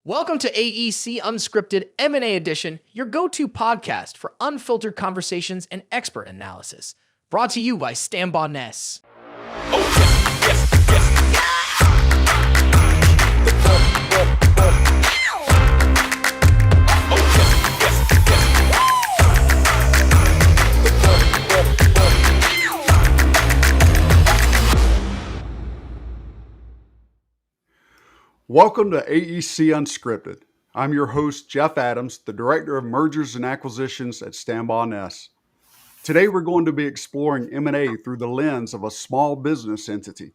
Welcome to AEC Unscripted M&A Edition, your go-to podcast for unfiltered conversations and expert analysis. Brought to you by Stambaugh Ness. Welcome to AEC Unscripted. I'm your host, Jeff Adams, the Director of Mergers and Acquisitions at Stambaugh Ness. Today, we're going to be exploring M&A through the lens of a small business entity.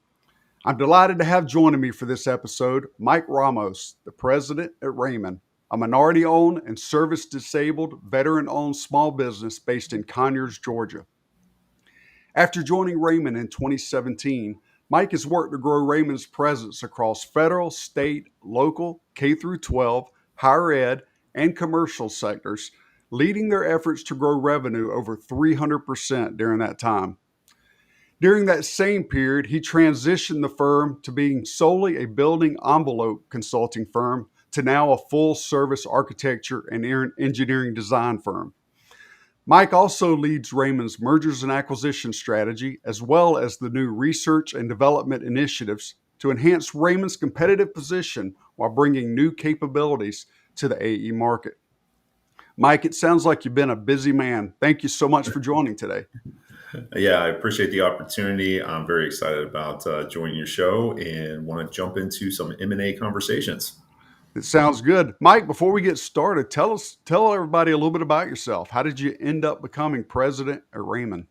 I'm delighted to have joining me for this episode, Mike Ramos, the President at Raymond, a minority-owned and service-disabled, veteran-owned small business based in Conyers, Georgia. After joining Raymond in 2017, Mike has worked to grow Raymond's presence across federal, state, local, K-12, higher ed, and commercial sectors, leading their efforts to grow revenue over 300% during that time. During that same period, he transitioned the firm to being solely a building envelope consulting firm to now a full-service architecture and engineering design firm. Mike also leads Raymond's mergers and acquisition strategy, as well as the new research and development initiatives to enhance Raymond's competitive position while bringing new capabilities to the AE market. Mike, it sounds like you've been a busy man. Thank you so much for joining today. Yeah, I appreciate the opportunity. I'm very excited about joining your show and want to jump into some M&A conversations. It sounds good. Mike, before we get started, tell everybody a little bit about yourself. How did you end up becoming president at Raymond?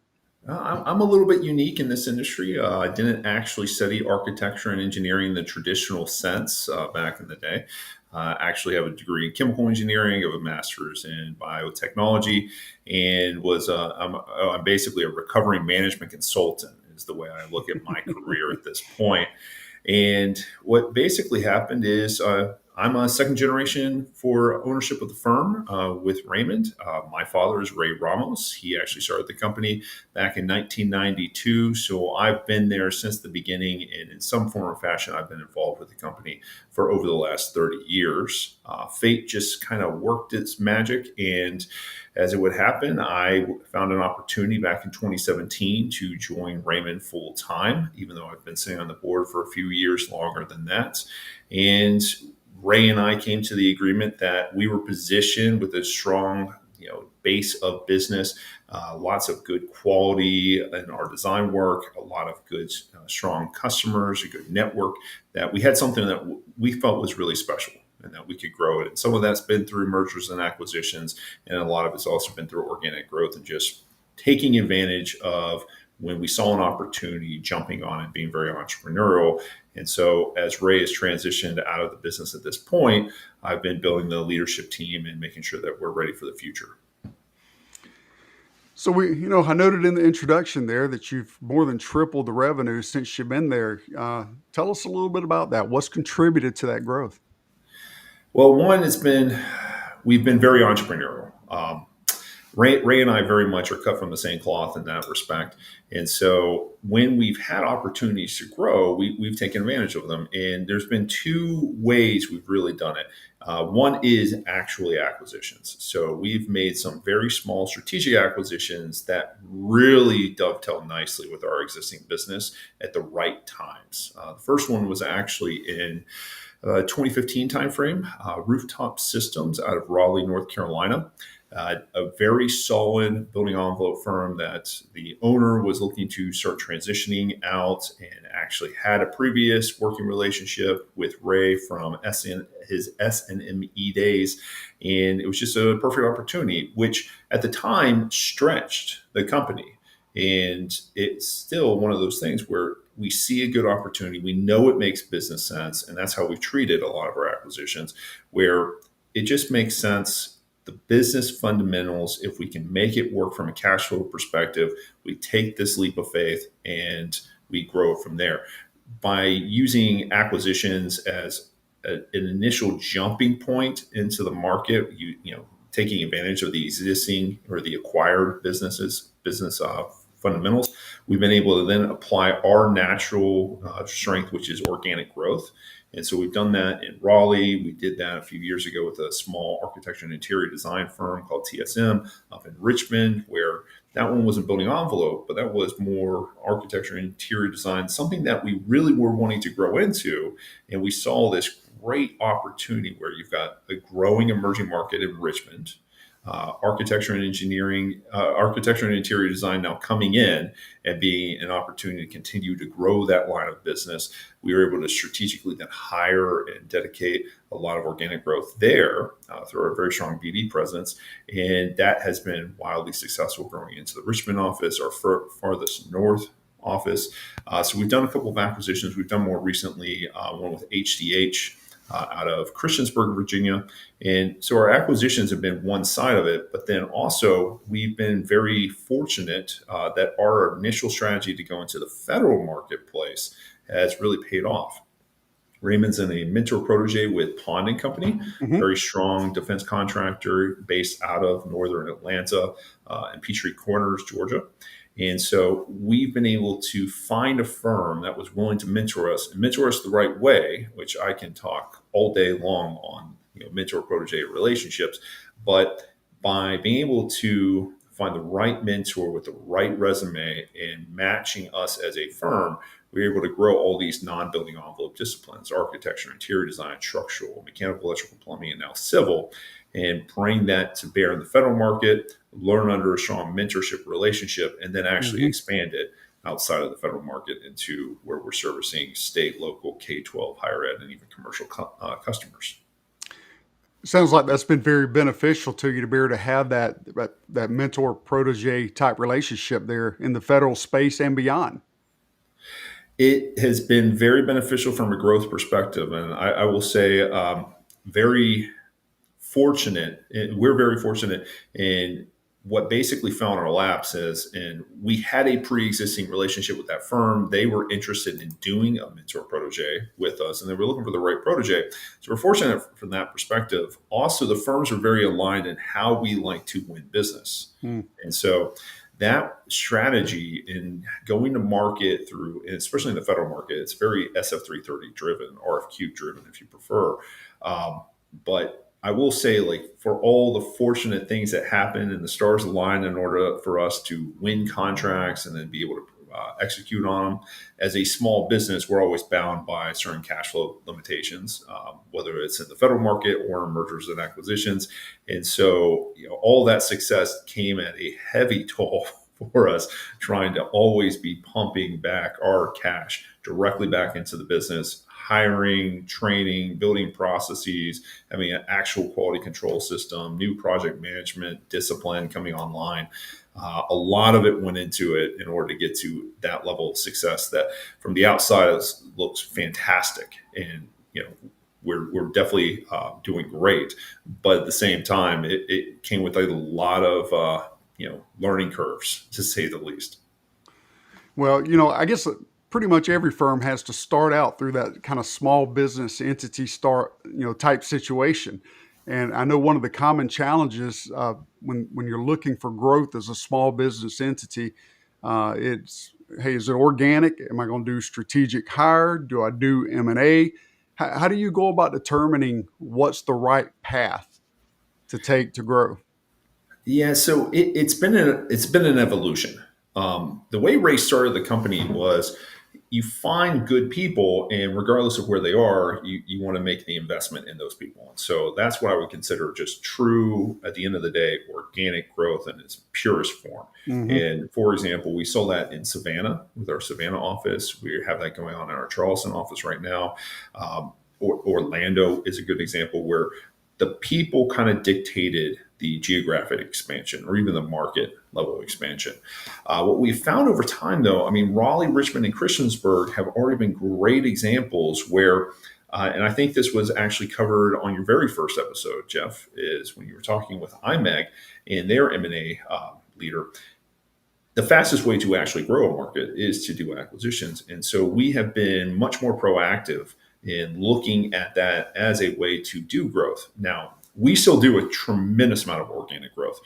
I'm a little bit unique in this industry. I didn't actually study architecture and engineering in the traditional sense back in the day. I actually have a degree in chemical engineering, I have a master's in biotechnology, and I'm basically a recovery management consultant is the way I look at my career at this point. And what basically happened is I'm a second generation for ownership of the firm with Raymond. My father is Ray Ramos. He actually started the company back in 1992. So I've been there since the beginning. And in some form or fashion, I've been involved with the company for over the last 30 years. Fate just kind of worked its magic. And as it would happen, I found an opportunity back in 2017 to join Raymond full time, even though I've been sitting on the board for a few years longer than that. And Ray and I came to the agreement that we were positioned with a strong, base of business, lots of good quality in our design work, a lot of good, strong customers, a good network, that we had something that we felt was really special and that we could grow it. And some of that's been through mergers and acquisitions, and a lot of it's also been through organic growth and just taking advantage of when we saw an opportunity, jumping on it, being very entrepreneurial. And so as Ray has transitioned out of the business at this point, I've been building the leadership team and making sure that we're ready for the future. So I noted in the introduction there that you've more than tripled the revenue since you've been there. Tell us a little bit about that. What's contributed to that growth? Well, one, we've been very entrepreneurial. Ray and I very much are cut from the same cloth in that respect. And so when we've had opportunities to grow, we've taken advantage of them. And there's been two ways we've really done it. One is actually acquisitions. So we've made some very small strategic acquisitions that really dovetail nicely with our existing business at the right times. The first one was actually in 2015 timeframe, Rooftop Systems out of Raleigh, North Carolina. A very solid building envelope firm that the owner was looking to start transitioning out and actually had a previous working relationship with Ray from his S&ME days. And it was just a perfect opportunity, which at the time stretched the company. And it's still one of those things where we see a good opportunity. We know it makes business sense. And that's how we've treated a lot of our acquisitions, where it just makes sense. The business fundamentals, if we can make it work from a cash flow perspective, we take this leap of faith and we grow from there. By using acquisitions as an initial jumping point into the market, taking advantage of the existing or the acquired business fundamentals, we've been able to then apply our natural strength, which is organic growth, And so we've done that in Raleigh. We did that a few years ago with a small architecture and interior design firm called TSM up in Richmond, where that one wasn't building envelope, but that was more architecture and interior design, something that we really were wanting to grow into. And we saw this great opportunity where you've got a growing emerging market in Richmond, architecture and engineering, architecture and interior design now coming in and being an opportunity to continue to grow that line of business. We were able to strategically then hire and dedicate a lot of organic growth there through our very strong BD presence. And that has been wildly successful growing into the Richmond office, our farthest north office. So we've done a couple of acquisitions. We've done more recently one with HDH out of Christiansburg, Virginia. And so our acquisitions have been one side of it, but then also we've been very fortunate that our initial strategy to go into the federal marketplace has really paid off. Raymond's in a mentor-protégé with Pond and Company, very strong defense contractor based out of northern Atlanta and Peachtree Corners, Georgia. And so we've been able to find a firm that was willing to mentor us and mentor us the right way, which I can talk all day long on, mentor-protégé relationships. But by being able to find the right mentor with the right resume and matching us as a firm, we were able to grow all these non-building envelope disciplines, architecture, interior design, structural, mechanical, electrical, plumbing, and now civil, and bring that to bear in the federal market, learn under a strong mentorship relationship, and then actually expand it outside of the federal market into where we're servicing state, local, K-12, higher ed, and even commercial customers. Sounds like that's been very beneficial to you to be able to have that mentor protege type relationship there in the federal space and beyond. It has been very beneficial from a growth perspective. And I will say very fortunate. We're very fortunate in what basically fell in our laps is, and we had a pre-existing relationship with that firm. They were interested in doing a mentor protege with us, and they were looking for the right protege. So we're fortunate from that perspective. Also, the firms are very aligned in how we like to win business. And so that strategy in going to market through, and especially in the federal market, it's very SF330 driven, RFQ driven, if you prefer. But I will say, for all the fortunate things that happen and the stars align in order for us to win contracts and then be able to execute on them, as a small business, we're always bound by certain cash flow limitations, whether it's in the federal market or in mergers and acquisitions. And so, all that success came at a heavy toll for us, trying to always be pumping back our cash directly back into the business, hiring, training, building processes, having an actual quality control system, new project management discipline coming online. A lot of it went into it in order to get to that level of success that from the outside looks fantastic. And, we're definitely doing great. But at the same time, it came with a lot of, learning curves, to say the least. Well, I guess pretty much every firm has to start out through that kind of small business entity type situation. And I know one of the common challenges when you're looking for growth as a small business entity, it's, hey, is it organic? Am I going to do strategic hire? Do I do M&A? How do you go about determining what's the right path to take to grow? Yeah, so it's been an evolution. The way Ray started the company was, you find good people, and regardless of where they are, you want to make the investment in those people. And so that's what I would consider just true, at the end of the day, organic growth in its purest form. And for example, we saw that in Savannah with our Savannah office. We have that going on in our Charleston office right now. Orlando is a good example where the people kind of dictated the geographic expansion or even the market level expansion. What we've found over time, though, Raleigh, Richmond, and Christiansburg have already been great examples where, and I think this was actually covered on your very first episode, Jeff, is when you were talking with IMEG and their M&A leader. The fastest way to actually grow a market is to do acquisitions. And so we have been much more proactive in looking at that as a way to do growth. Now, we still do a tremendous amount of organic growth.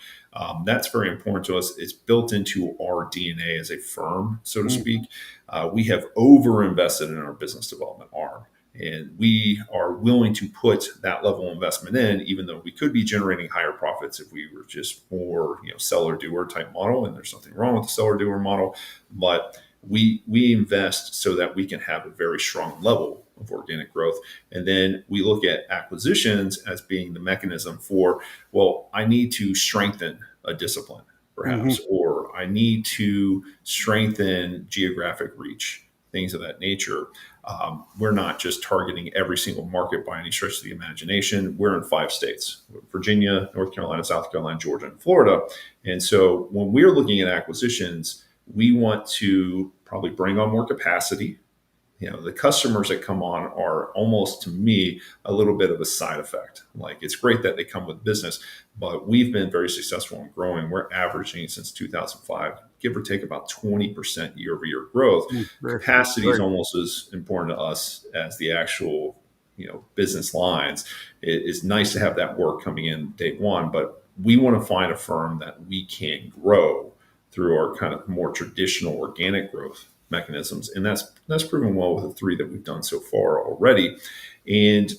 That's very important to us. It's built into our DNA as a firm, so to speak. We have overinvested in our business development arm. And we are willing to put that level of investment in, even though we could be generating higher profits if we were just more, seller doer type model. And there's nothing wrong with the seller doer model, but we invest so that we can have a very strong level of organic growth. And then we look at acquisitions as being the mechanism for, well, I need to strengthen a discipline, perhaps, or I need to strengthen geographic reach, things of that nature. We're not just targeting every single market by any stretch of the imagination. We're in 5 states: Virginia, North Carolina, South Carolina, Georgia, and Florida. And so when we're looking at acquisitions, we want to probably bring on more capacity. The customers that come on are almost, to me, a little bit of a side effect. Like, it's great that they come with business, but we've been very successful in growing. We're averaging since 2005, give or take, about 20% year-over-year growth. Capacity is almost as important to us as the actual, business lines. It is nice to have that work coming in day one, but we want to find a firm that we can grow through our kind of more traditional organic growth mechanisms. And that's proven well with the 3 that we've done so far already. And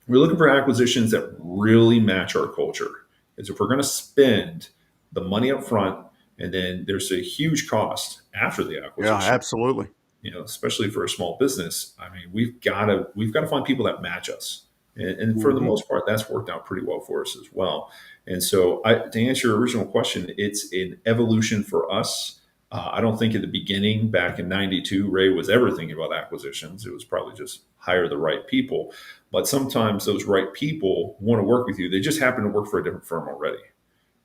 we're looking for acquisitions that really match our culture. Because if we're going to spend the money up front, and then there's a huge cost after the acquisition. Yeah, absolutely. Especially for a small business. I mean, we've got to find people that match us. And for the most part, that's worked out pretty well for us as well. And so to answer your original question, it's an evolution for us. I don't think at the beginning, back in 92, Ray was ever thinking about acquisitions. It was probably just hire the right people. But sometimes those right people want to work with you. They just happen to work for a different firm already.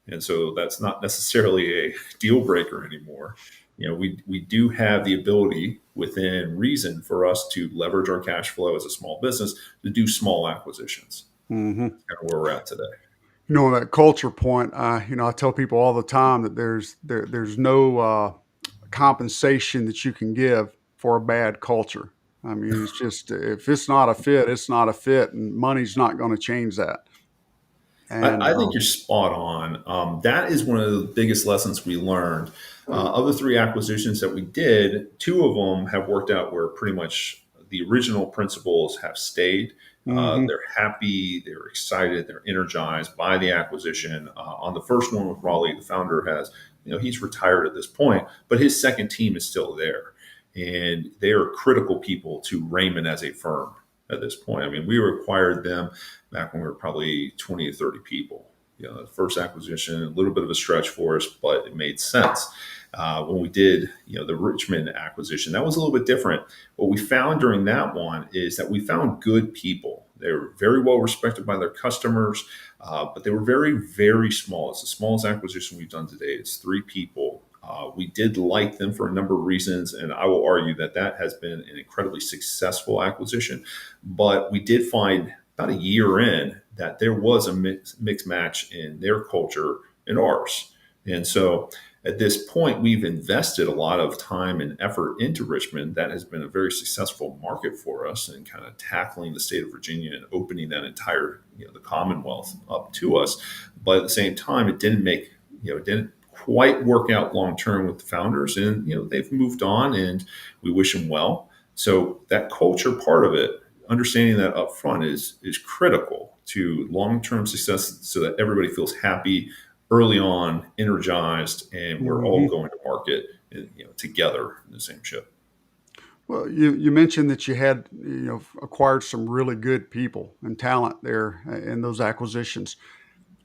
And so that's not necessarily a deal breaker anymore. We do have the ability within reason for us to leverage our cash flow as a small business to do small acquisitions. That's kind of where we're at today. That culture point, I tell people all the time that there's no compensation that you can give for a bad culture. I mean, it's just, if it's not a fit, it's not a fit, and money's not going to change that. And I think you're spot on. That is one of the biggest lessons we learned. Of the 3 acquisitions that we did, 2 of them have worked out where pretty much the original principals have stayed. They're happy, they're excited, they're energized by the acquisition. On the first one with Raleigh, the founder has, he's retired at this point, but his second team is still there. And they are critical people to Raymond as a firm at this point. I mean, we acquired them back when we were probably 20 to 30 people. The first acquisition, a little bit of a stretch for us, but it made sense. When we did, the Richmond acquisition, that was a little bit different. What we found during that one is that we found good people. They were very well respected by their customers, but they were very, very small. It's the smallest acquisition we've done today. It's 3 people. We did like them for a number of reasons, and I will argue that has been an incredibly successful acquisition. But we did find about a year in that there was a mixed match in their culture and ours. And so at this point, we've invested a lot of time and effort into Richmond. That has been a very successful market for us and kind of tackling the state of Virginia and opening that entire, the Commonwealth up to us. But at the same time, it didn't quite work out long-term with the founders, and, they've moved on, and we wish them well. So that culture part of it, understanding that up front is critical to long-term success, so that everybody feels happy early on, energized, and we're all going to market, together in the same ship. Well, you mentioned that you had, acquired some really good people and talent there in those acquisitions.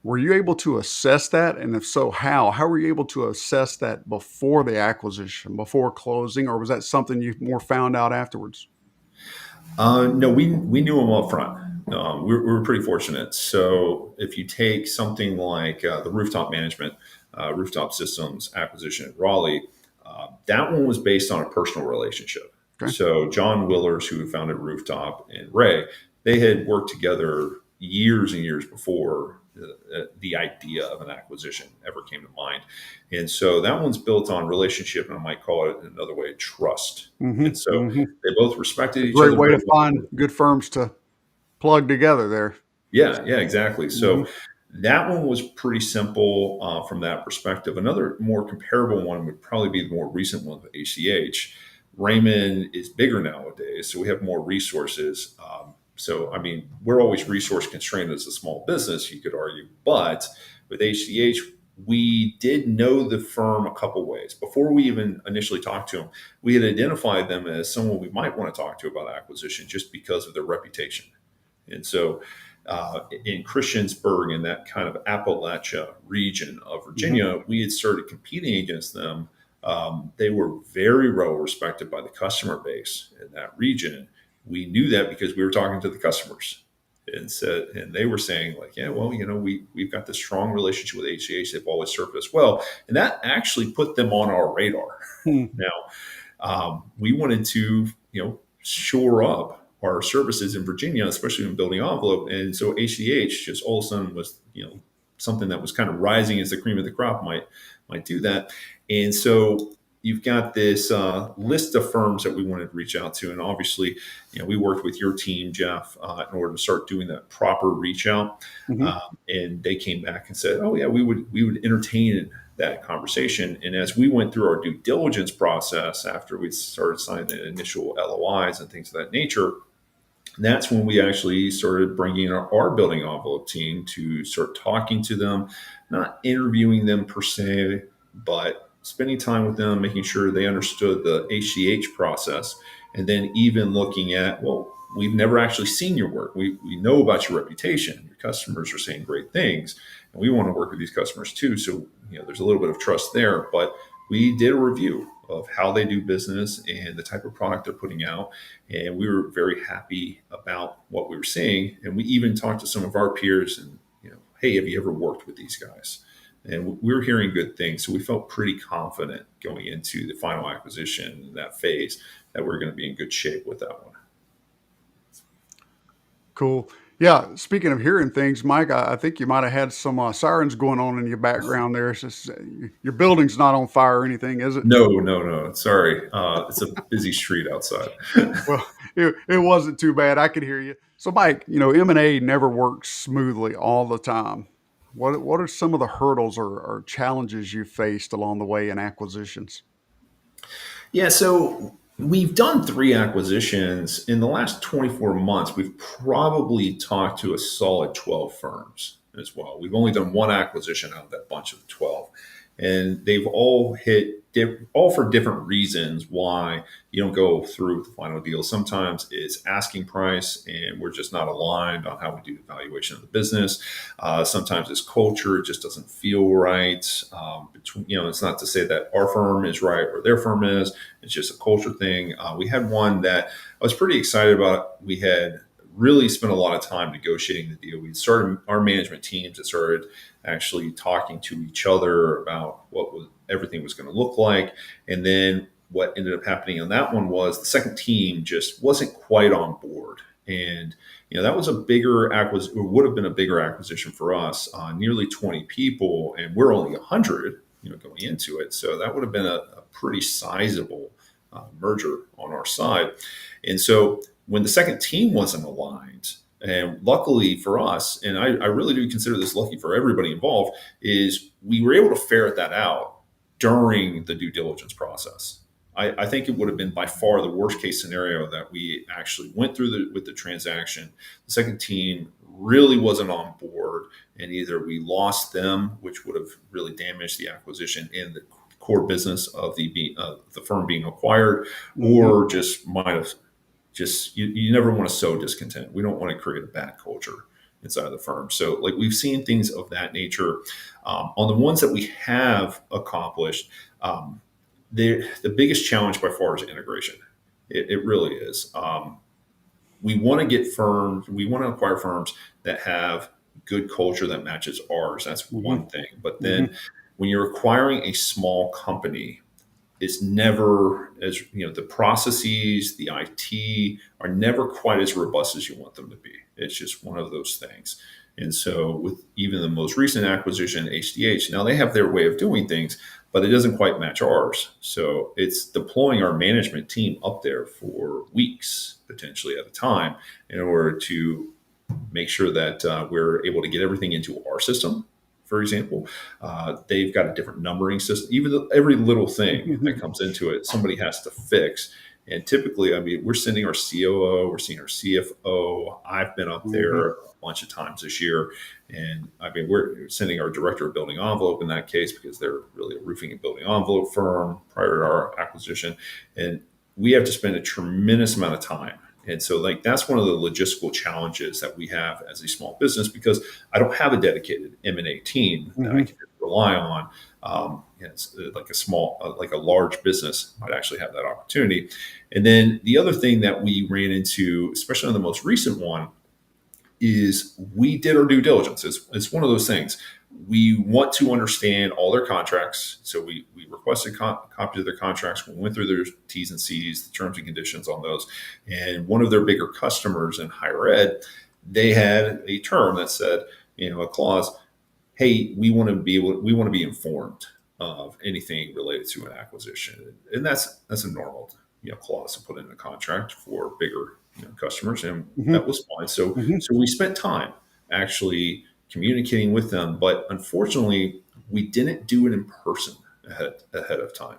Were you able to assess that? And if so, how? How were you able to assess that before the acquisition, before closing, or was that something you more found out afterwards? No, we knew them up front. We were pretty fortunate. So if you take something like the rooftop management, rooftop systems acquisition at Raleigh, that one was based on a personal relationship. Okay. So John Willers, who founded Rooftop, and Ray, they had worked together years and years before the idea of an acquisition ever came to mind. And so that one's built on relationship, and I might call it another way, trust. And so they both respected each other. Great way to find good firms to plug together there. Yeah, exactly. So that one was pretty simple from that perspective. Another more comparable one would probably be the more recent one with ACH. Raymond is bigger nowadays, so we have more resources. So, I mean, we're always resource constrained as a small business, you could argue. But with HDH, we did know the firm a couple ways. Before we even initially talked to them, we had identified them as someone we might want to talk to about acquisition just because of their reputation. And so in Christiansburg, in that kind of Appalachia region of Virginia, we had started competing against them. They were very well respected by the customer base in that region. We knew that because we were talking to the customers and they were saying like, yeah, well, we've got this strong relationship with HCH. They've always served us well. And that actually put them on our radar. Now, we wanted to, shore up our services in Virginia, especially in building envelope. And so HCH just all of a sudden was, something that was kind of rising as the cream of the crop might do that. And so you've got this list of firms that we wanted to reach out to. And obviously, we worked with your team, Jeff, in order to start doing that proper reach out. And they came back and said, oh yeah, we would entertain that conversation. And as we went through our due diligence process, after we started signing the initial LOIs and things of that nature, that's when we actually started bringing our building envelope team to start talking to them, not interviewing them per se, but spending time with them, making sure they understood the HCH process, and then even looking at, well, we've never actually seen your work. We know about your reputation. Your customers are saying great things, and we want to work with these customers too. So, there's a little bit of trust there, but we did a review of how they do business and the type of product they're putting out. And we were very happy about what we were seeing. And we even talked to some of our peers and, hey, have you ever worked with these guys? And we were hearing good things. So we felt pretty confident going into the final acquisition, that phase, that we're going to be in good shape with that one. Cool. Yeah. Speaking of hearing things, Mike, I think you might have had some sirens going on in your background there. It's just, your building's not on fire or anything, is it? No. Sorry. It's a busy street outside. Well, it wasn't too bad. I could hear you. So, Mike, M&A never works smoothly all the time. What are some of the hurdles or challenges you faced along the way in acquisitions? Yeah, so we've done 3 acquisitions. In the last 24 months, we've probably talked to a solid 12 firms as well. We've only done 1 acquisition out of that bunch of 12. And they've all hit all for different reasons why you don't go through with the final deal. Sometimes it's asking price and we're just not aligned on how we do the valuation of the business. Sometimes it's culture. It just doesn't feel right. It's not to say that our firm is right or their firm is. It's just a culture thing. We had one that I was pretty excited about. We had really spent a lot of time negotiating the deal. We started our management teams that started actually talking to each other about everything was going to look like. And then what ended up happening on that one was the second team just wasn't quite on board. And, that was a bigger acquisition, or would have been a bigger acquisition for us, nearly 20 people. And we're only 100, going into it. So that would have been a pretty sizable merger on our side. And so when the second team wasn't aligned, and luckily for us, and I really do consider this lucky for everybody involved, is we were able to ferret that out during the due diligence process. I think it would have been by far the worst case scenario that we actually went through with the transaction. The second team really wasn't on board, and either we lost them, which would have really damaged the acquisition and the core business of the firm being acquired, or just might have you never want to sow discontent. We don't want to create a bad culture inside of the firm. So we've seen things of that nature. On the ones that we have accomplished, the biggest challenge by far is integration. It really is. We want to acquire firms that have good culture that matches ours. That's one thing. But then when you're acquiring a small company, it's never the processes, the IT are never quite as robust as you want them to be. It's just one of those things. And so with even the most recent acquisition, HDH, now they have their way of doing things, but it doesn't quite match ours. So it's deploying our management team up there for weeks, potentially at a time, in order to make sure that we're able to get everything into our system for example. They've got a different numbering system. Even every little thing that comes into it, somebody has to fix. And typically, I mean, we're sending our COO, we're seeing our CFO. I've been up there a bunch of times this year. And I mean, we're sending our director of building envelope in that case, because they're really a roofing and building envelope firm prior to our acquisition. And we have to spend a tremendous amount of time. And so like, that's one of the logistical challenges that we have as a small business, because I don't have a dedicated M&A team that I can rely on. It's like a small, like a large business might actually have that opportunity. And then the other thing that we ran into, especially on the most recent one, is we did our due diligence. It's one of those things. We want to understand all their contracts. So we requested copies of their contracts. We went through their T's and C's, the terms and conditions on those. And one of their bigger customers in higher ed, they had a term that said, a clause, hey, we want to be informed of anything related to an acquisition. And that's a normal, clause to put in a contract for bigger customers, and that was fine. So we spent time actually communicating with them, but unfortunately, we didn't do it in person ahead of time.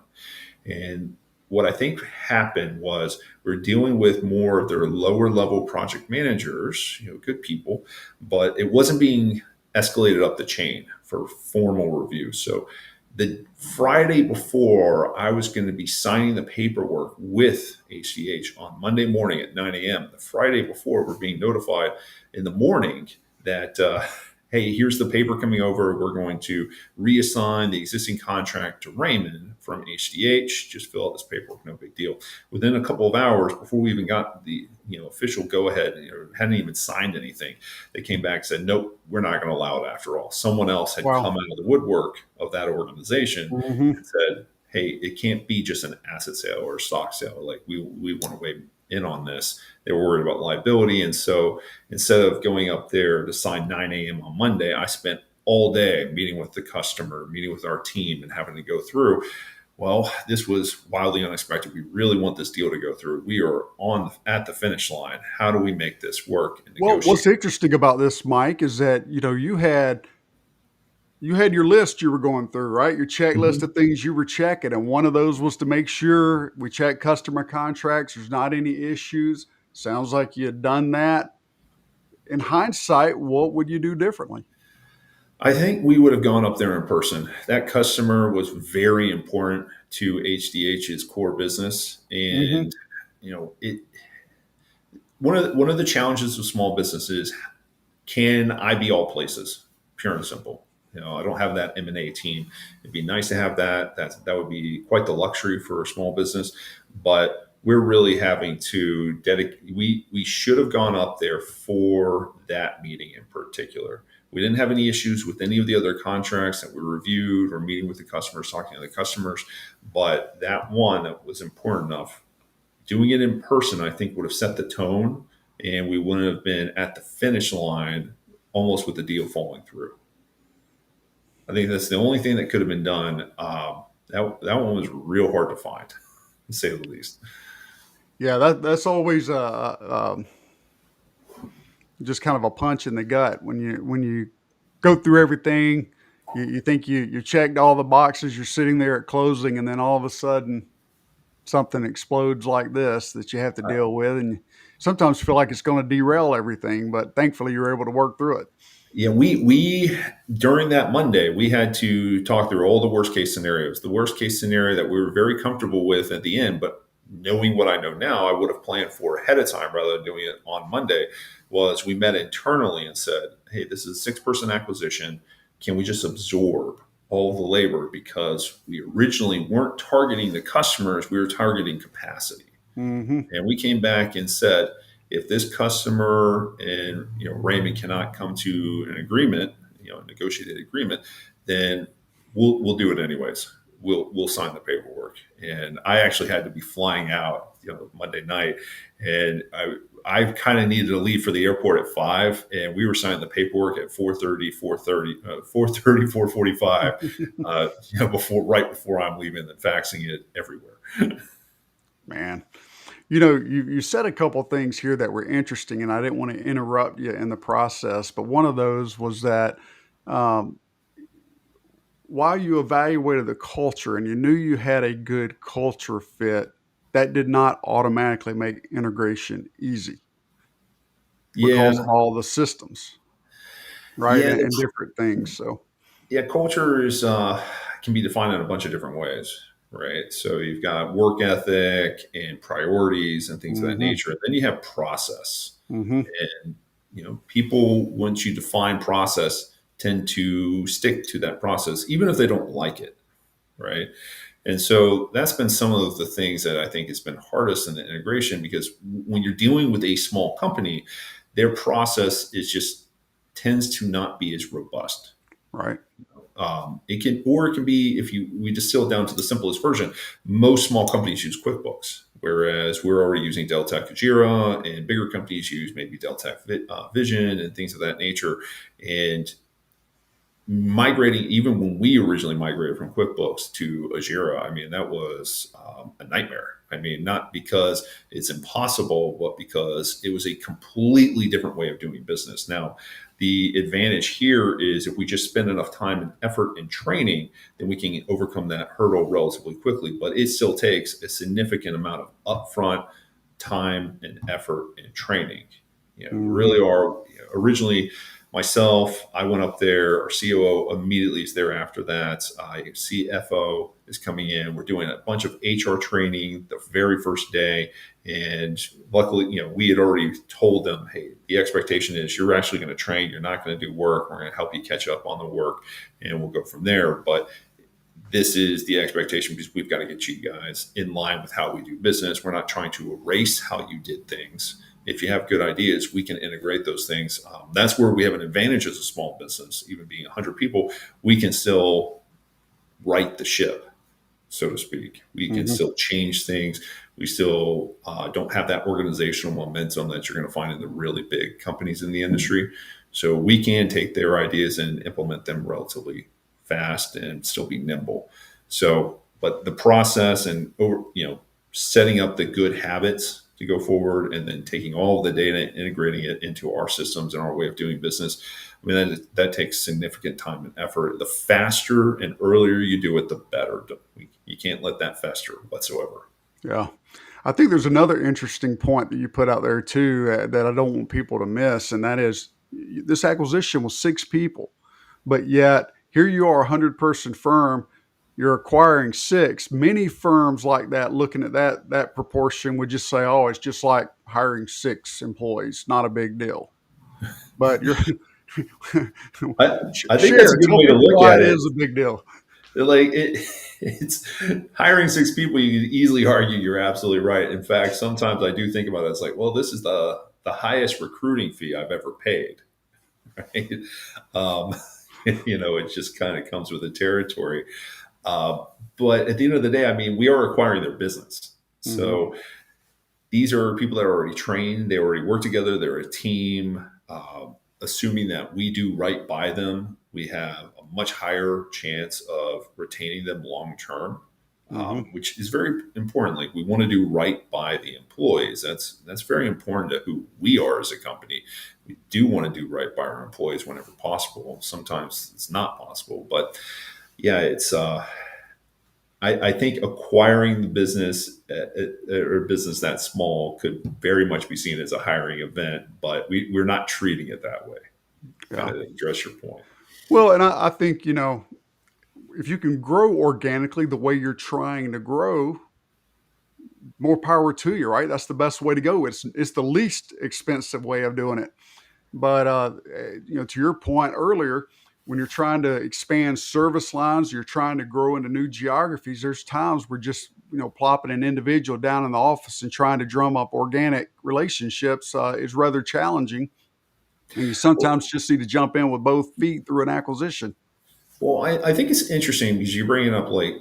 And what I think happened was we're dealing with more of their lower level project managers, good people, but it wasn't being escalated up the chain for formal review. So the Friday before, I was going to be signing the paperwork with HDH on Monday morning at 9 a.m. The Friday before, we're being notified in the morning that, hey, here's the paper coming over. We're going to reassign the existing contract to Raymond from HDH. Just fill out this paperwork, no big deal. Within a couple of hours, before we even got the official go-ahead, hadn't even signed anything, they came back and said, nope, we're not going to allow it after all. Someone else had come out of the woodwork of that organization and said, hey, it can't be just an asset sale or a stock sale. Like, we want to weigh in on this. They were worried about liability. And so instead of going up there to sign 9 a.m. on Monday, I spent all day meeting with the customer, meeting with our team, and having to go through. Well, this was wildly unexpected. We really want this deal to go through. We are at the finish line. How do we make this work? Well, what's interesting about this, Mike, is that, you had your list you were going through, right? Your checklist of things you were checking. And one of those was to make sure we check customer contracts. There's not any issues. Sounds like you had done that. In hindsight, what would you do differently? I think we would have gone up there in person. That customer was very important to HDH's core business. And, one of the challenges of small businesses, can I be all places? Pure and simple. I don't have that M&A team. It'd be nice to have that. That would be quite the luxury for a small business, but we're really having to dedicate. We should have gone up there for that meeting in particular. We didn't have any issues with any of the other contracts that we reviewed or meeting with the customers, talking to the customers, but that one that was important enough. Doing it in person, I think, would have set the tone, and we wouldn't have been at the finish line almost with the deal falling through. I think that's the only thing that could have been done. That one was real hard to find, to say the least. Yeah, that's always just kind of a punch in the gut when you go through everything. You think you checked all the boxes. You're sitting there at closing, and then all of a sudden, something explodes like this that you have to deal with, and you sometimes feel like it's going to derail everything. But thankfully, you're able to work through it. Yeah, we during that Monday, we had to talk through all the worst case scenarios. The worst case scenario that we were very comfortable with at the end, but knowing what I know now, I would have planned for ahead of time rather than doing it on Monday, was we met internally and said, hey, this is a 6-person acquisition. Can we just absorb all of the labor? Because we originally weren't targeting the customers, we were targeting capacity. And we came back and said, if this customer and Raymond cannot come to an agreement, a negotiated agreement, then we'll do it anyways. We'll sign the paperwork. And I actually had to be flying out, Monday night, and I kind of needed to leave for the airport at 5, and we were signing the paperwork at 4:45, right before I'm leaving, and faxing it everywhere. Man. You said a couple of things here that were interesting, and I didn't want to interrupt you in the process, but one of those was that while you evaluated the culture and you knew you had a good culture fit, that did not automatically make integration easy because Yeah, of all the systems, right? yeah, And different things. So, yeah. Culture is can be defined in a bunch of different ways, right? So you've got work ethic and priorities and things of that hmm nature. And then you have process. hmm And people, once you define process, tend to stick to that process, even if they don't like it, right? And so that's been some of the things that I think has been hardest in the integration, because when you're dealing with a small company, their process is just tends to not be as robust. right. It can be, if we distill it down to the simplest version, most small companies use QuickBooks, whereas we're already using Deltek Jira, and bigger companies use maybe Deltek Vision and things of that nature. And migrating, even when we originally migrated from QuickBooks to Jira, I mean, that was a nightmare. I mean, not because it's impossible, but because it was a completely different way of doing business. Now, the advantage here is if we just spend enough time and effort in training, then we can overcome that hurdle relatively quickly. But it still takes a significant amount of upfront time and effort in training. You hmm really are, originally myself, I went up there. Our COO immediately is there after that. CFO is coming in. We're doing a bunch of HR training the very first day. And luckily, we had already told them, hey, the expectation is you're actually going to train. You're not going to do work. We're going to help you catch up on the work, and we'll go from there. But this is the expectation, because we've got to get you guys in line with how we do business. We're not trying to erase how you did things. If you have good ideas, we can integrate those things. That's where we have an advantage as a small business. Even being 100 people, we can still right the ship, so to speak. We can hmm still change things. We still don't have that organizational momentum that you're going to find in the really big companies in the industry. So we can take their ideas and implement them relatively fast and still be nimble. So, but the process and setting up the good habits to go forward, and then taking all of the data, integrating it into our systems and our way of doing business. I mean, that takes significant time and effort. The faster and earlier you do it, the better. You can't let that fester whatsoever. Yeah. I think there's another interesting point that you put out there too, that I don't want people to miss. And that is, this acquisition was 6 people, but yet here you are, a 100-person firm. You're acquiring 6. Many firms like that, looking at that proportion, would just say, "Oh, it's just like hiring 6 employees, not a big deal." But you're I, I think that's share, a good tell way to people look why at it it. is a big deal. Like it's hiring 6 people. You could easily argue you're absolutely right. In fact, sometimes I do think about it. It's like, well, this is the highest recruiting fee I've ever paid. Right? Um, it just kind of comes with the territory. Uh, but at the end of the day, I mean, we are acquiring their business. hmm So these are people that are already trained. They already work together. They're a team. Assuming that we do right by them, we have a much higher chance of retaining them long term, hmm which is very important. Like, we want to do right by the employees. That's very important to who we are as a company. We do want to do right by our employees whenever possible. Sometimes it's not possible, but yeah, it's. I think acquiring the business, or a business that small, could very much be seen as a hiring event, but we're not treating it that way. Kind Yeah. of address your point. Well, and I think, if you can grow organically the way you're trying to grow, more power to you, right? That's the best way to go. It's the least expensive way of doing it. But to your point earlier, when you're trying to expand service lines, you're trying to grow into new geographies. There's times we're just plopping an individual down in the office and trying to drum up organic relationships is rather challenging, and you Well, sometimes just need to jump in with both feet through an acquisition. I think it's interesting because you're bringing up, like,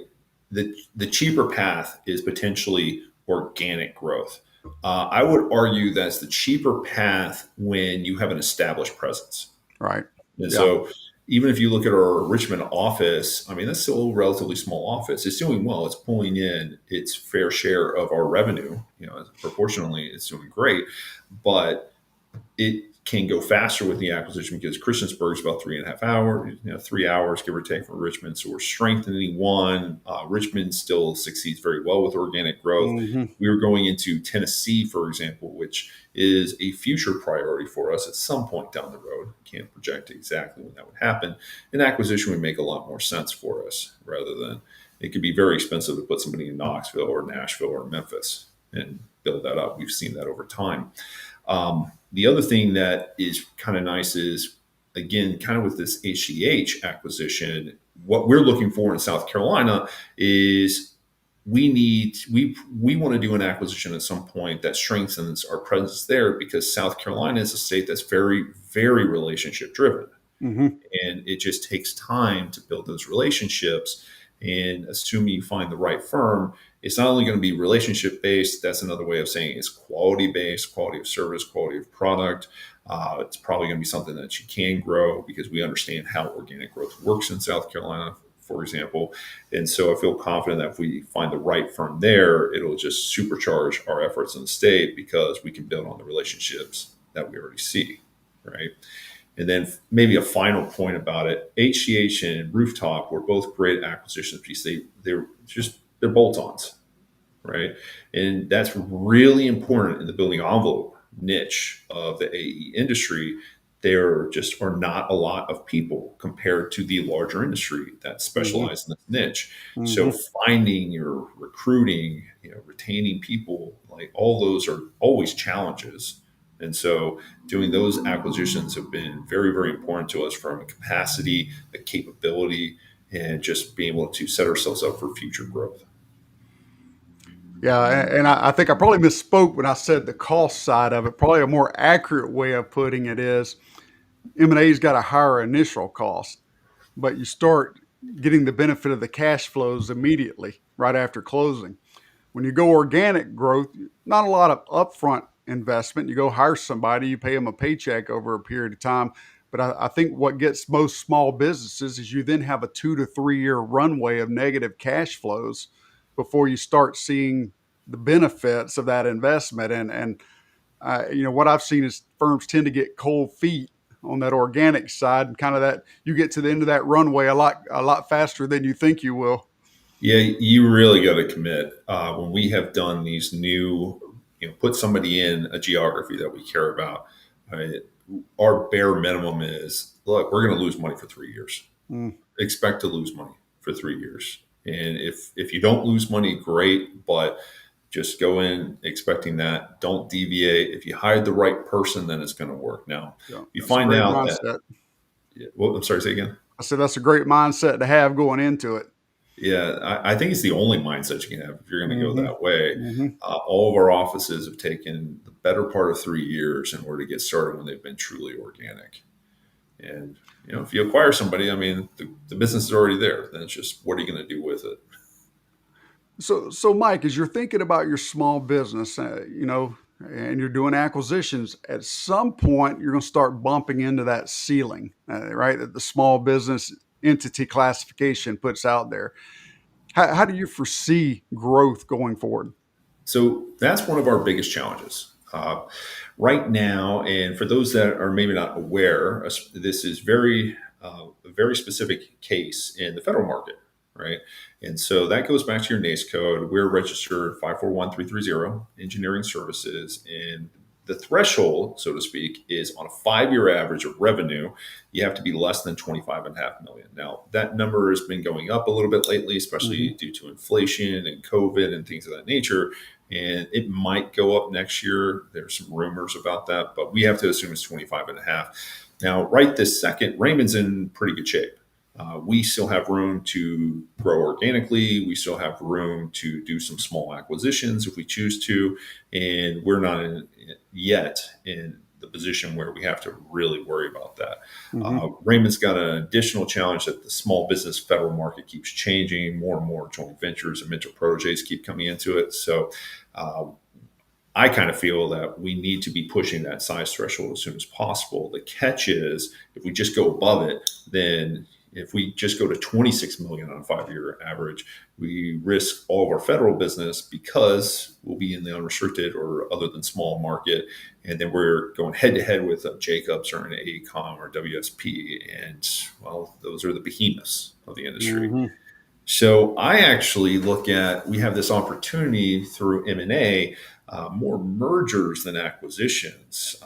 the cheaper path is potentially organic growth. I would argue that's the cheaper path when you have an established presence. Right? And Yeah. so, even if you look at our Richmond office, I mean, that's still a relatively small office. It's doing well. It's pulling in its fair share of our revenue. Proportionally, it's doing great. But it can go faster with the acquisition because Christiansburg is about 3.5 hours, 3 hours, give or take, from Richmond. So we're strengthening one. Richmond still succeeds very well with organic growth. Mm-hmm. We were going into Tennessee, for example, which is a future priority for us at some point down the road. Can't project exactly when that would happen. An acquisition would make a lot more sense for us rather than it could be very expensive to put somebody in Knoxville or Nashville or Memphis and build that up. We've seen that over time. The other thing that is kind of nice is, again, kind of with this HCH acquisition, what we're looking for in South Carolina is we want to do an acquisition at some point that strengthens our presence there, because South Carolina is a state that's very, very relationship driven. Mm-hmm. And it just takes time to build those relationships. And assuming you find the right firm, it's not only going to be relationship based. That's another way of saying it's quality based, quality of service, quality of product. It's probably going to be something that you can grow because we understand how organic growth works in South Carolina, for example. And so I feel confident that if we find the right firm there, it'll just supercharge our efforts in the state because we can build on the relationships that we already see, right? And then maybe a final point about it, HCH and Rooftop were both great acquisitions because they're bolt-ons, right? And that's really important in the building envelope niche of the AE industry. There just are not a lot of people compared to the larger industry that specialize in this niche. Mm-hmm. So finding your recruiting, retaining people, like all those are always challenges. And so doing those acquisitions have been very, very important to us from a capacity, a capability, and just being able to set ourselves up for future growth. Yeah, and I think I probably misspoke when I said the cost side of it. Probably a more accurate way of putting it is M&A's got a higher initial cost, but you start getting the benefit of the cash flows immediately right after closing. When you go organic growth, not a lot of upfront investment. You go hire somebody, you pay them a paycheck over a period of time. But I think what gets most small businesses is you then have a 2 to 3 year runway of negative cash flows before you start seeing the benefits of that investment. And what I've seen is firms tend to get cold feet on that organic side, and kind of that you get to the end of that runway a lot faster than you think you will. Yeah, you really got to commit. When we have done these new, put somebody in a geography that we care about, our bare minimum is, look, we're going to lose money for 3 years. Expect to lose money for 3 years. And if you don't lose money, great, but just go in expecting that. Don't deviate. If you hire the right person, then it's going to work. Now, you find out that. Well, I'm sorry, say again. I said that's a great mindset to have going into it. Yeah, I think it's the only mindset you can have if you're going to go that way. All of our offices have taken the better part of 3 years in order to get started when they've been truly organic. And if you acquire somebody, I mean, the business is already there. Then it's just, what are you going to do with it? So Mike, as you're thinking about your small business, and you're doing acquisitions, at some point you're going to start bumping into that ceiling, right? That the small business entity classification puts out there. How do you foresee growth going forward? So that's one of our biggest challenges right now. And for those that are maybe not aware, this is a very specific case in the federal market, right? And so that goes back to your NACE code. We're registered 541330 engineering services, and the threshold, so to speak, is on a 5-year average of revenue, you have to be less than 25.5 million. Now, that number has been going up a little bit lately, especially due to inflation and COVID and things of that nature. And it might go up next year. There's some rumors about that, but we have to assume it's 25.5. Now, right this second, Raymond's in pretty good shape. We still have room to grow organically. We still have room to do some small acquisitions if we choose to. And we're not yet in the position where we have to really worry about that. Raymond's got an additional challenge that the small business federal market keeps changing. More and more joint ventures and mentor-protégés keep coming into it. So I kind of feel that we need to be pushing that size threshold as soon as possible. The catch is, if we just go above it, then If we just go to 26 million on a 5-year average, we risk all of our federal business because we'll be in the unrestricted or other than small market. And then we're going head to head with a Jacobs or an AECOM or WSP. And well, those are the behemoths of the industry. Mm-hmm. So I actually look at, we have this opportunity through M&A, more mergers than acquisitions.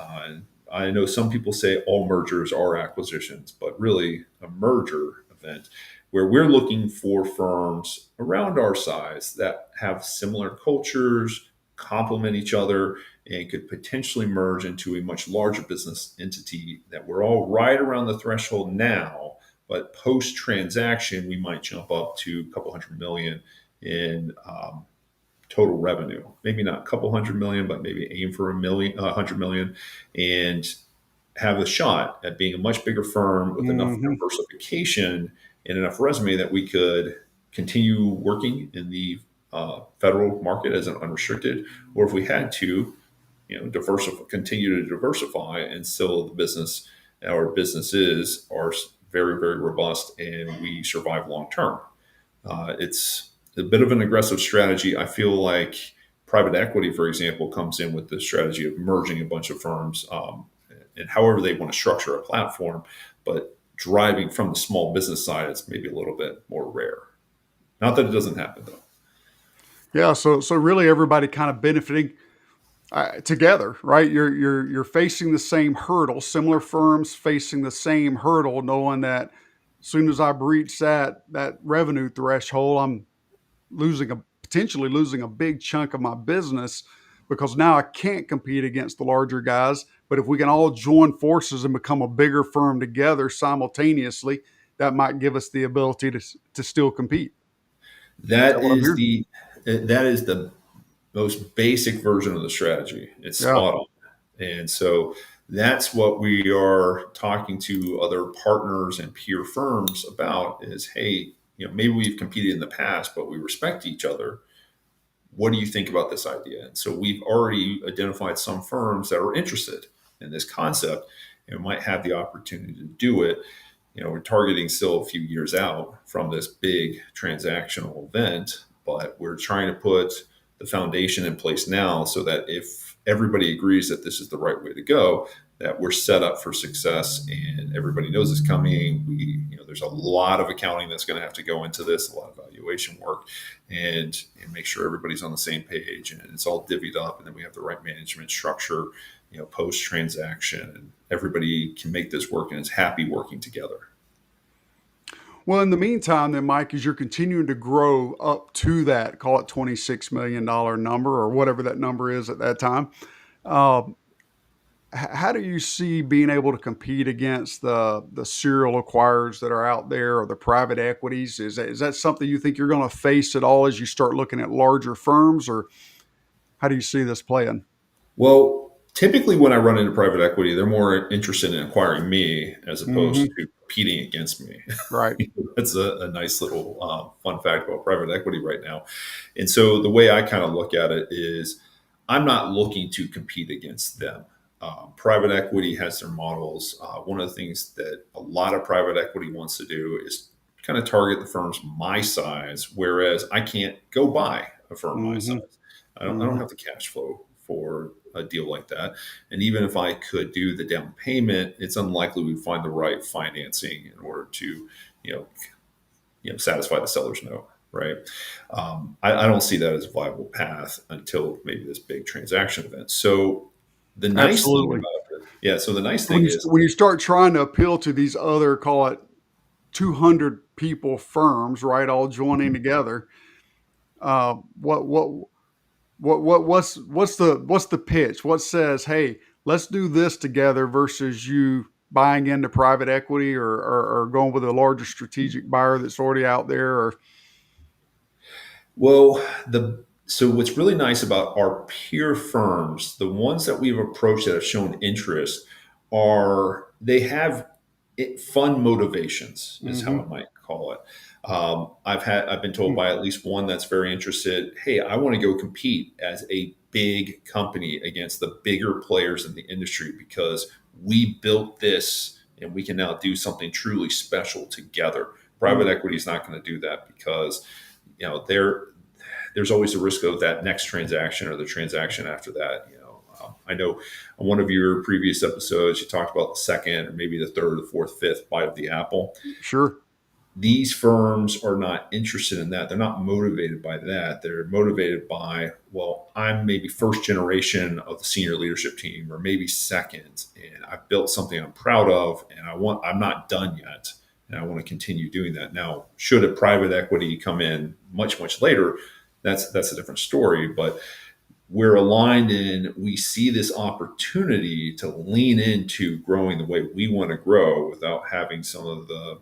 I know some people say all mergers are acquisitions, but really a merger event where we're looking for firms around our size that have similar cultures, complement each other, and could potentially merge into a much larger business entity that we're all right around the threshold now. But post transaction, we might jump up to a couple hundred million in total revenue. Maybe not a couple hundred million, but maybe aim for $100 million, and have a shot at being a much bigger firm with enough Mm-hmm. diversification and enough resume that we could continue working in the federal market as an unrestricted, or if we had to, continue to diversify, and still our businesses are very, very robust and we survive long term. It's a bit of an aggressive strategy. I feel like private equity, for example, comes in with the strategy of merging a bunch of firms, and however they want to structure a platform, but driving from the small business side, it's maybe a little bit more rare. Not that it doesn't happen though. Yeah. So really everybody kind of benefiting together, right? You're facing the same hurdle, similar firms facing the same hurdle, knowing that as soon as I breach that revenue threshold, I'm potentially losing a big chunk of my business because now I can't compete against the larger guys. But if we can all join forces and become a bigger firm together simultaneously, that might give us the ability to still compete. Is that That what I'm is hearing? the most basic version of the strategy. It's Yeah. spot on. And so that's what we are talking to other partners and peer firms about is, hey, maybe we've competed in the past, but we respect each other. What do you think about this idea? And so we've already identified some firms that are interested in this concept and might have the opportunity to do it. We're targeting still a few years out from this big transactional event, but we're trying to put the foundation in place now so that if everybody agrees that this is the right way to go, that we're set up for success and everybody knows it's coming. There's a lot of accounting that's going to have to go into this, a lot of valuation work, and make sure everybody's on the same page and it's all divvied up, and then we have the right management structure, post transaction, and everybody can make this work and is happy working together. Well, in the meantime, then, Mike, as you're continuing to grow up to that, call it $26 million number or whatever that number is at that time, how do you see being able to compete against the serial acquirers that are out there or the private equities? Is that something you think you're going to face at all as you start looking at larger firms, or how do you see this playing? Well, typically when I run into private equity, they're more interested in acquiring me as opposed Mm-hmm. to competing against me. Right. That's a nice little fun fact about private equity right now. And so the way I kind of look at it is I'm not looking to compete against them. Private equity has their models. One of the things that a lot of private equity wants to do is kind of target the firms my size, whereas I can't go buy a firm my Mm-hmm. size. I don't have the cash flow for a deal like that. And even if I could do the down payment, it's unlikely we'd find the right financing in order to, satisfy the seller's note. Right. I don't see that as a viable path until maybe this big transaction event. So the nice thing Absolutely. about it, yeah. So the nice When thing you, is, when you start trying to appeal to these other, call it 200 people firms, right, all joining together, uh, what what what's the pitch? What says, hey, let's do this together versus you buying into private equity or going with a larger strategic buyer that's already out there? Or well, so what's really nice about our peer firms, the ones that we've approached that have shown interest, they have fun motivations, is how I mm-hmm. might call it. I've been told by at least one that's very interested. Hey, I want to go compete as a big company against the bigger players in the industry because we built this and we can now do something truly special together. Private equity is not going to do that because, there's always a risk of that next transaction or the transaction after that. I know on one of your previous episodes, you talked about the second or maybe the third or the fourth, fifth bite of the apple. Sure. These firms are not interested in that. They're not motivated by that. They're motivated by, well, I'm maybe first generation of the senior leadership team, or maybe second, and I've built something I'm proud of, and I'm not done yet, and I want to continue doing that. Now, should a private equity come in much, much later, that's a different story. But we're aligned in, we see this opportunity to lean into growing the way we want to grow without having some of the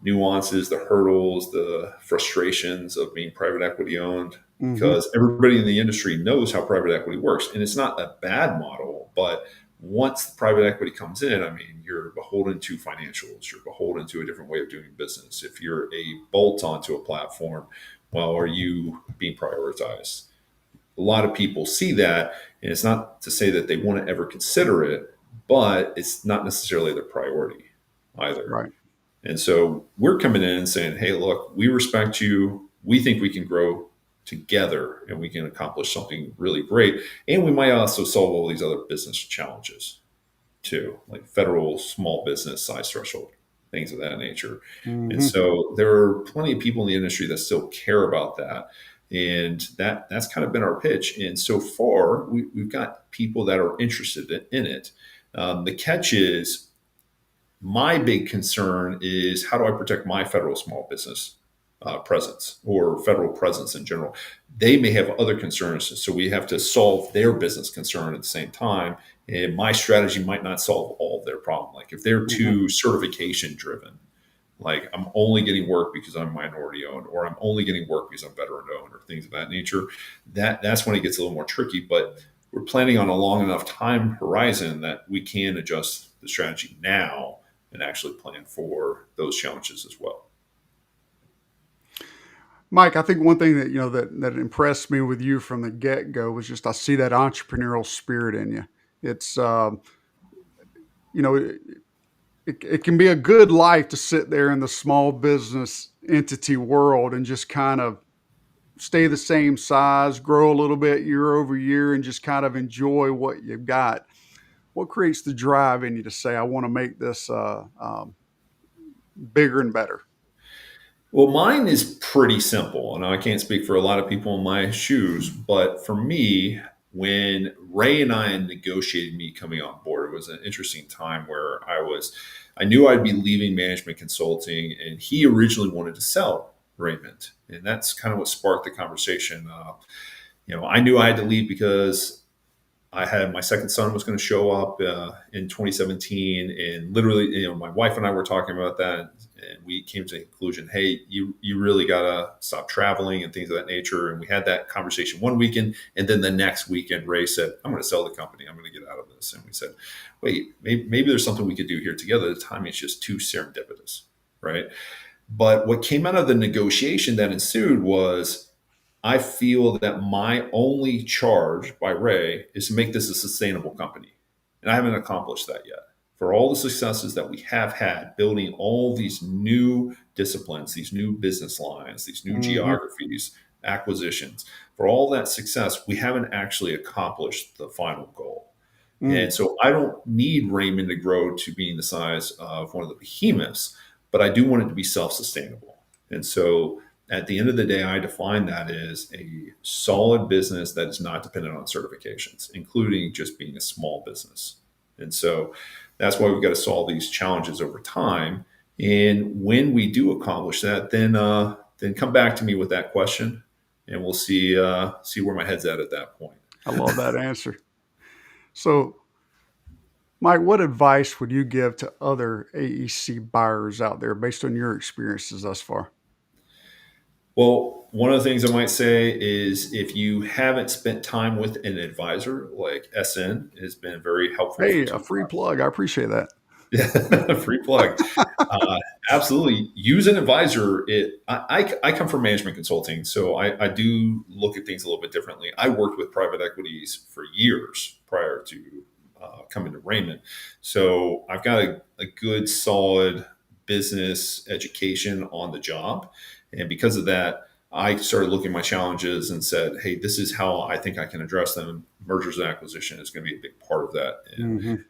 nuances, the hurdles, the frustrations of being private equity owned, because everybody in the industry knows how private equity works. And it's not a bad model, but once private equity comes in, you're beholden to financials, you're beholden to a different way of doing business. If you're a bolt onto a platform, well, are you being prioritized? A lot of people see that, and it's not to say that they want to ever consider it, but it's not necessarily their priority either. Right. And so we're coming in and saying, hey, look, we respect you. We think we can grow together and we can accomplish something really great. And we might also solve all these other business challenges too, like federal small business size threshold, things of that nature. And so there are plenty of people in the industry that still care about that. And that's kind of been our pitch. And so far, we've got people that are interested in it. The catch is, my big concern is, how do I protect my federal small business presence or federal presence in general? They may have other concerns, so we have to solve their business concern at the same time. And my strategy might not solve all of their problem. Like if they're too certification driven, like I'm only getting work because I'm minority owned, or I'm only getting work because I'm veteran owned, or things of that nature, that's when it gets a little more tricky. But we're planning on a long enough time horizon that we can adjust the strategy now and actually plan for those challenges as well. Mike, I think one thing that that impressed me with you from the get-go was just, I see that entrepreneurial spirit in you. It's it can be a good life to sit there in the small business entity world and just kind of stay the same size, grow a little bit year over year, and just kind of enjoy what you've got. What creates the drive in you to say, I want to make this bigger and better? Well, mine is pretty simple. And I can't speak for a lot of people in my shoes, but for me, when Ray and I negotiated me coming on board, it was an interesting time where I knew I'd be leaving management consulting, and he originally wanted to sell Raymond. And that's kind of what sparked the conversation. I knew I had to leave because I had my second son was going to show up in 2017, and literally, my wife and I were talking about that, and we came to the conclusion, hey, you really got to stop traveling and things of that nature. And we had that conversation one weekend, and then the next weekend, Ray said, I'm going to sell the company. I'm going to get out of this. And we said, wait, maybe there's something we could do here together. The timing is just too serendipitous, right? But what came out of the negotiation that ensued was, I feel that my only charge by Ray is to make this a sustainable company. And I haven't accomplished that yet. For all the successes that we have had building all these new disciplines, these new business lines, these new geographies, acquisitions, for all that success, we haven't actually accomplished the final goal. And so I don't need Raymond to grow to being the size of one of the behemoths, but I do want it to be self-sustainable. And so at the end of the day, I define that as a solid business that is not dependent on certifications, including just being a small business. And so that's why we've got to solve these challenges over time. And when we do accomplish that, then come back to me with that question, and we'll see where my head's at that point. I love that answer. So, Mike, what advice would you give to other AEC buyers out there based on your experiences thus far? Well, one of the things I might say is, if you haven't spent time with an advisor, like SN has been very helpful. Hey, a free plug. I appreciate that. Yeah, free plug. Absolutely. Use an advisor. I come from management consulting, so I do look at things a little bit differently. I worked with private equities for years prior to coming to Raymond. So I've got a good, solid business education on the job. And because of that, I started looking at my challenges and said, hey, this is how I think I can address them. Mergers and acquisition is going to be a big part of that. And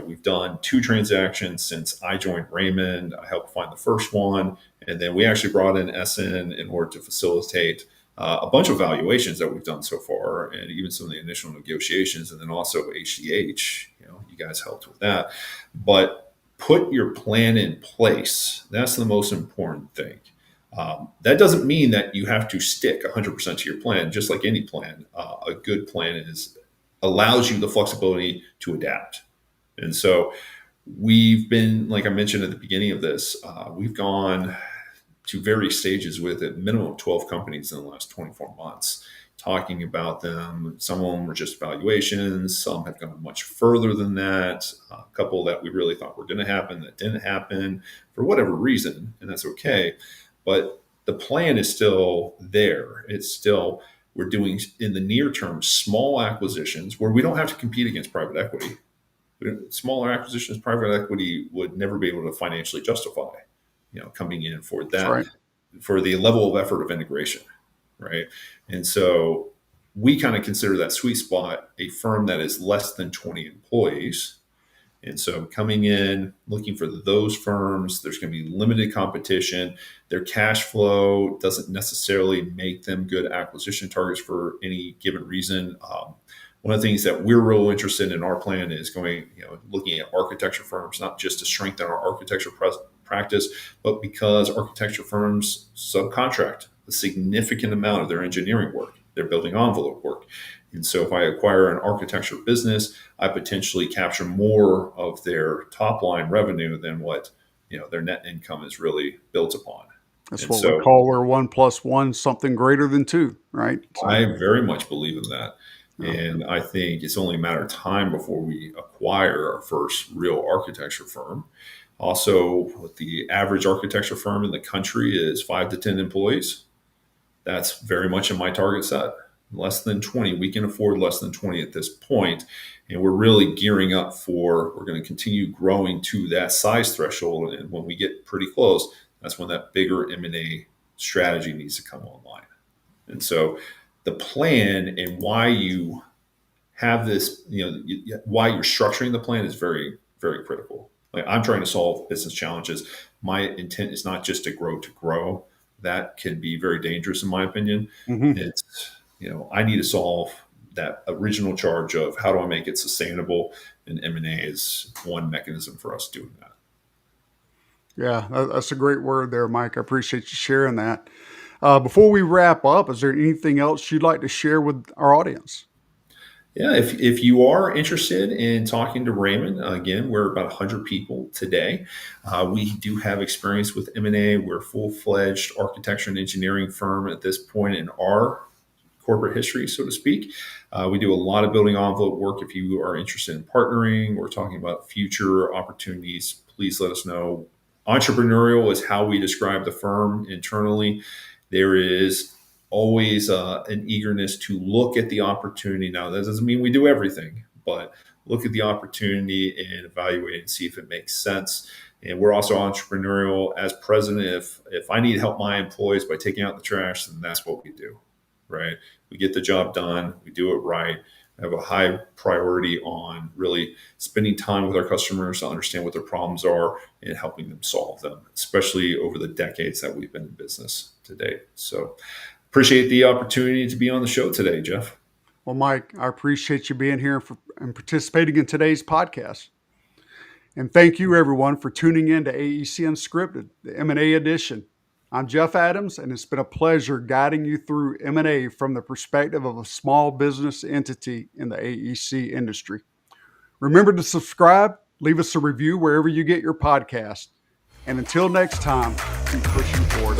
we've done 2 transactions since I joined Raymond. I helped find the first one. And then we actually brought in Essen in order to facilitate a bunch of valuations that we've done so far, and even some of the initial negotiations, and then also HDH. You guys helped with that. But put your plan in place. That's the most important thing. That doesn't mean that you have to stick 100% to your plan. Just like any plan, a good plan allows you the flexibility to adapt. And so we've been, like I mentioned at the beginning of this, we've gone to various stages with a minimum of 12 companies in the last 24 months, talking about them. Some of them were just valuations. Some have gone much further than that. A couple that we really thought were going to happen that didn't happen for whatever reason, and that's okay. But the plan is still there. It's still, we're doing in the near term small acquisitions where we don't have to compete against private equity. Smaller acquisitions, private equity would never be able to financially justify, coming in for that, right, for the level of effort of integration, right? And so we kind of consider that sweet spot a firm that is less than 20 employees. And so coming in, looking for those firms, there's going to be limited competition. Their cash flow doesn't necessarily make them good acquisition targets for any given reason. One of the things that we're real interested in our plan is looking at architecture firms, not just to strengthen our architecture practice, but because architecture firms subcontract a significant amount of their engineering work, their building envelope work. And so if I acquire an architecture business, I potentially capture more of their top line revenue than what their net income is really built upon. That's what we call where 1 + 1 something greater than 2, right? So, I very much believe in that. And I think it's only a matter of time before we acquire our first real architecture firm. Also, the average architecture firm in the country is 5 to 10 employees. That's very much in my target set. Less than 20. We can afford less than 20 at this point. And we're really gearing up we're going to continue growing to that size threshold. And when we get pretty close, that's when that bigger M&A strategy needs to come online. And so the plan and why you have this, why you're structuring the plan is very, very critical. Like, I'm trying to solve business challenges. My intent is not just to grow. That can be very dangerous, in my opinion. It's, I need to solve that original charge of how do I make it sustainable, and M&A is one mechanism for us doing that. Yeah, that's a great word there, Mike. I appreciate you sharing that. Before we wrap up, is there anything else you'd like to share with our audience? Yeah, if you are interested in talking to Raymond, again, we're about 100 people today. We do have experience with M&A. We're a full-fledged architecture and engineering firm at this point in our corporate history, so to speak. We do a lot of building envelope work. If you are interested in partnering or talking about future opportunities, please let us know. Entrepreneurial is how we describe the firm internally. There is always an eagerness to look at the opportunity. Now, that doesn't mean we do everything, but look at the opportunity and evaluate and see if it makes sense. And we're also entrepreneurial. As president, if I need help my employees by taking out the trash, then that's what we do, right? We get the job done. We do it right. I have a high priority on really spending time with our customers to understand what their problems are and helping them solve them, especially over the decades that we've been in business to date. So appreciate the opportunity to be on the show today, Jeff. Well, Mike, I appreciate you being here and participating in today's podcast. And thank you, everyone, for tuning in to AEC Unscripted, the M&A Edition. I'm Jeff Adams, and it's been a pleasure guiding you through M&A from the perspective of a small business entity in the AEC industry. Remember to subscribe, leave us a review wherever you get your podcast. And until next time, keep pushing forward.